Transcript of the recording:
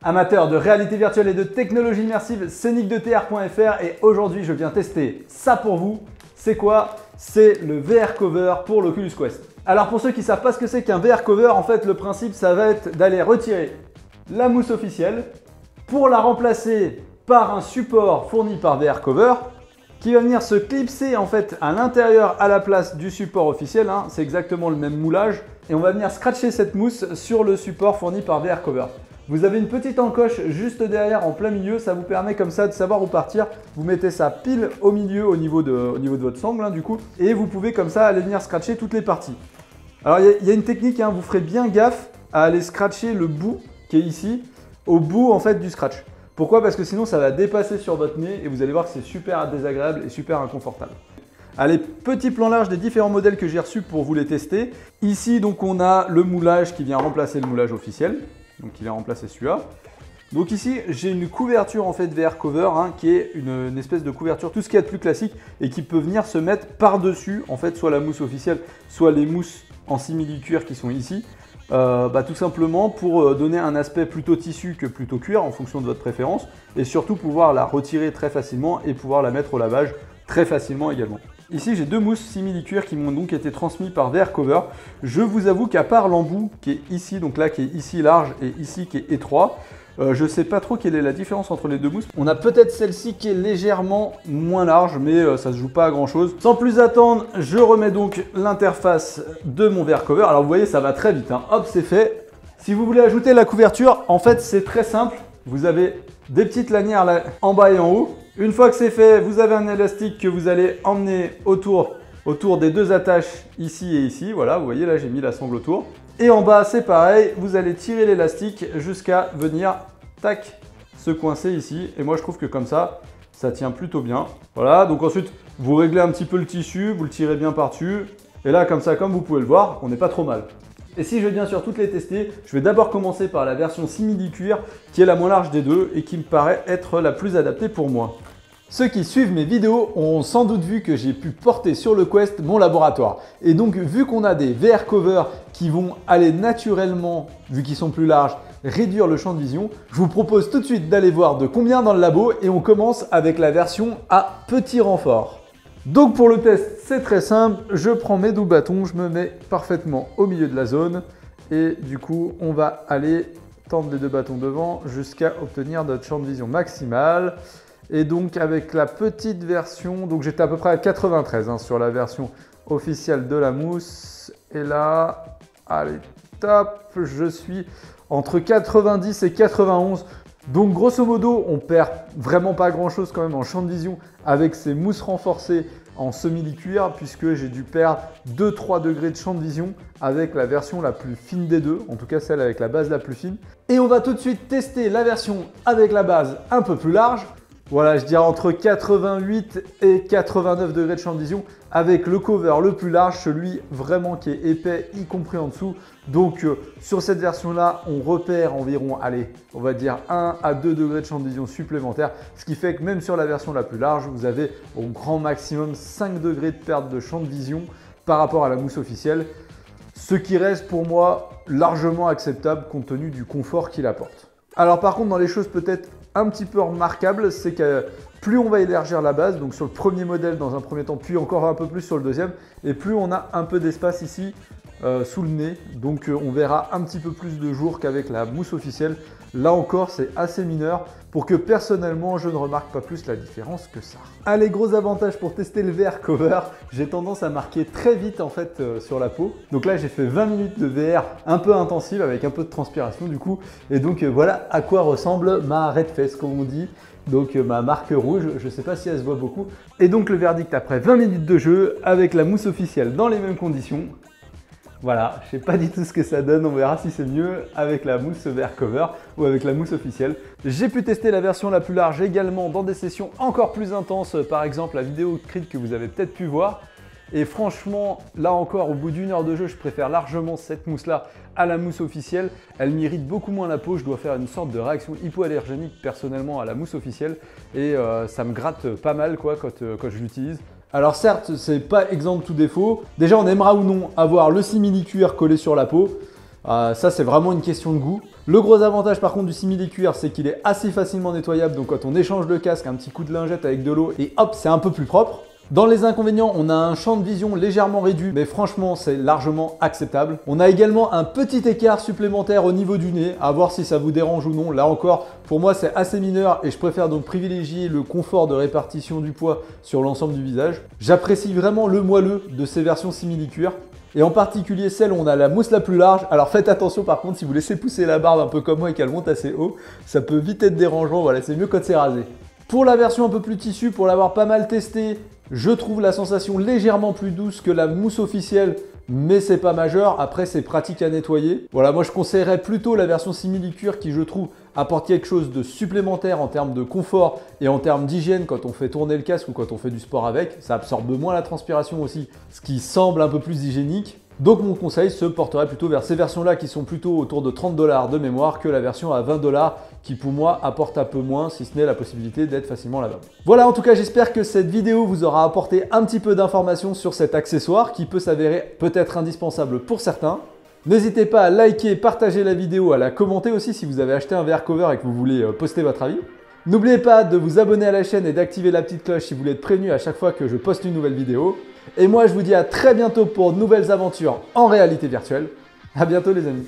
Amateur de réalité virtuelle et de technologie immersive, c'est nickdetr.fr et aujourd'hui je viens tester ça pour vous. C'est quoi? C'est le VR Cover pour l'Oculus Quest. Alors pour ceux qui ne savent pas ce que c'est qu'un VR Cover, en fait le principe ça va être d'aller retirer la mousse officielle pour la remplacer par un support fourni par VR Cover qui va venir se clipser en fait à l'intérieur à la place du support officiel. C'est exactement le même moulage et on va venir scratcher cette mousse sur le support fourni par VR Cover. Vous avez une petite encoche juste derrière en plein milieu, ça vous permet comme ça de savoir où partir. Vous mettez ça pile au milieu au niveau de votre sangle du coup et vous pouvez comme ça aller venir scratcher toutes les parties. Alors il y a une technique, vous ferez bien gaffe à aller scratcher le bout qui est ici, au bout en fait du scratch. Pourquoi? Parce que sinon ça va dépasser sur votre nez et vous allez voir que c'est super désagréable et super inconfortable. Allez, petit plan large des différents modèles que j'ai reçus pour vous les tester. Ici donc on a le moulage qui vient remplacer le moulage officiel. Donc il a remplacé celui-là. Donc ici j'ai une couverture en fait VR Cover qui est une espèce de couverture, tout ce qu'il y a de plus classique et qui peut venir se mettre par-dessus en fait soit la mousse officielle, soit les mousses en simili-cuir qui sont ici. Tout simplement pour donner un aspect plutôt tissu que plutôt cuir en fonction de votre préférence et surtout pouvoir la retirer très facilement et pouvoir la mettre au lavage très facilement également. Ici j'ai deux mousses simili-cuir qui m'ont donc été transmises par VR Cover. Je vous avoue qu'à part l'embout qui est ici, donc là qui est ici large et ici qui est étroit, je ne sais pas trop quelle est la différence entre les deux mousses. On a peut-être celle-ci qui est légèrement moins large, mais ça ne se joue pas à grand chose. Sans plus attendre, je remets donc l'interface de mon VR Cover. Alors vous voyez, ça va très vite, hop, c'est fait. Si vous voulez ajouter la couverture, en fait c'est très simple. Vous avez des petites lanières là, en bas et en haut. Une fois que c'est fait, vous avez un élastique que vous allez emmener autour des deux attaches ici et ici. Voilà, vous voyez là, j'ai mis la sangle autour. Et en bas, c'est pareil, vous allez tirer l'élastique jusqu'à venir, tac, se coincer ici. Et moi, je trouve que comme ça tient plutôt bien. Voilà, donc ensuite, vous réglez un petit peu le tissu, vous le tirez bien par-dessus. Et là, comme ça, comme vous pouvez le voir, on n'est pas trop mal. Et si je vais bien sûr toutes les tester, je vais d'abord commencer par la version simili-cuir qui est la moins large des deux et qui me paraît être la plus adaptée pour moi. Ceux qui suivent mes vidéos ont sans doute vu que j'ai pu porter sur le Quest mon laboratoire. Et donc vu qu'on a des VR Cover qui vont aller naturellement, vu qu'ils sont plus larges, réduire le champ de vision, je vous propose tout de suite d'aller voir de combien dans le labo et on commence avec la version à petit renfort. Donc pour le test, c'est très simple, je prends mes doubles bâtons, je me mets parfaitement au milieu de la zone et du coup on va aller tendre les deux bâtons devant jusqu'à obtenir notre champ de vision maximal. Et donc avec la petite version, donc j'étais à peu près à 93 sur la version officielle de la mousse. Et là, allez, top, je suis entre 90 et 91. Donc grosso modo, on perd vraiment pas grand chose quand même en champ de vision avec ces mousses renforcées en semi-cuir puisque j'ai dû perdre 2-3 degrés de champ de vision avec la version la plus fine des deux, en tout cas celle avec la base la plus fine. Et on va tout de suite tester la version avec la base un peu plus large. Voilà, je dirais entre 88 et 89 degrés de champ de vision avec le cover le plus large, celui vraiment qui est épais, y compris en dessous. Donc sur cette version-là, on repère environ, allez, on va dire 1 à 2 degrés de champ de vision supplémentaires. Ce qui fait que même sur la version la plus large, vous avez au grand maximum 5 degrés de perte de champ de vision par rapport à la mousse officielle. Ce qui reste pour moi largement acceptable compte tenu du confort qu'il apporte. Alors par contre, dans les choses peut-être un petit peu remarquable, c'est que plus on va élargir la base, donc sur le premier modèle dans un premier temps, puis encore un peu plus sur le deuxième, et plus on a un peu d'espace ici sous le nez, donc on verra un petit peu plus de jour qu'avec la mousse officielle. Là encore, c'est assez mineur pour que personnellement, je ne remarque pas plus la différence que ça. Allez, gros avantage pour tester le VR Cover, j'ai tendance à marquer très vite en fait sur la peau. Donc là, j'ai fait 20 minutes de VR un peu intensive avec un peu de transpiration du coup. Et donc voilà à quoi ressemble ma red face comme on dit. Donc ma marque rouge, je ne sais pas si elle se voit beaucoup. Et donc le verdict après 20 minutes de jeu avec la mousse officielle dans les mêmes conditions. Voilà, je sais pas du tout ce que ça donne, on verra si c'est mieux avec la mousse VR Cover ou avec la mousse officielle. J'ai pu tester la version la plus large également dans des sessions encore plus intenses, par exemple la vidéo crit que vous avez peut-être pu voir. Et franchement, là encore, au bout d'une heure de jeu, je préfère largement cette mousse-là à la mousse officielle. Elle m'irrite beaucoup moins la peau, je dois faire une sorte de réaction hypoallergénique personnellement à la mousse officielle. Et ça me gratte pas mal quoi, quand je l'utilise. Alors certes, c'est pas exempt de tout défaut. Déjà, on aimera ou non avoir le simili-cuir collé sur la peau. Ça, c'est vraiment une question de goût. Le gros avantage par contre du simili-cuir, c'est qu'il est assez facilement nettoyable. Donc quand on échange le casque, un petit coup de lingette avec de l'eau et hop, c'est un peu plus propre. Dans les inconvénients, on a un champ de vision légèrement réduit, mais franchement, c'est largement acceptable. On a également un petit écart supplémentaire au niveau du nez, à voir si ça vous dérange ou non. Là encore, pour moi, c'est assez mineur et je préfère donc privilégier le confort de répartition du poids sur l'ensemble du visage. J'apprécie vraiment le moelleux de ces versions simili-cuir. Et en particulier celle où on a la mousse la plus large. Alors faites attention par contre, si vous laissez pousser la barbe un peu comme moi et qu'elle monte assez haut, ça peut vite être dérangeant, voilà, c'est mieux quand c'est rasé. Pour la version un peu plus tissu, pour l'avoir pas mal testé, je trouve la sensation légèrement plus douce que la mousse officielle, mais c'est pas majeur. Après, c'est pratique à nettoyer. Voilà, moi je conseillerais plutôt la version simili-cuir qui, je trouve, apporte quelque chose de supplémentaire en termes de confort et en termes d'hygiène quand on fait tourner le casque ou quand on fait du sport avec. Ça absorbe moins la transpiration aussi, ce qui semble un peu plus hygiénique. Donc mon conseil se porterait plutôt vers ces versions-là qui sont plutôt autour de 30 $ de mémoire que la version à 20 $ qui pour moi apporte un peu moins, si ce n'est la possibilité d'être facilement lavable. Voilà, en tout cas j'espère que cette vidéo vous aura apporté un petit peu d'informations sur cet accessoire qui peut s'avérer peut-être indispensable pour certains. N'hésitez pas à liker, partager la vidéo, à la commenter aussi si vous avez acheté un VR cover et que vous voulez poster votre avis. N'oubliez pas de vous abonner à la chaîne et d'activer la petite cloche si vous voulez être prévenu à chaque fois que je poste une nouvelle vidéo. Et moi, je vous dis à très bientôt pour de nouvelles aventures en réalité virtuelle. À bientôt les amis.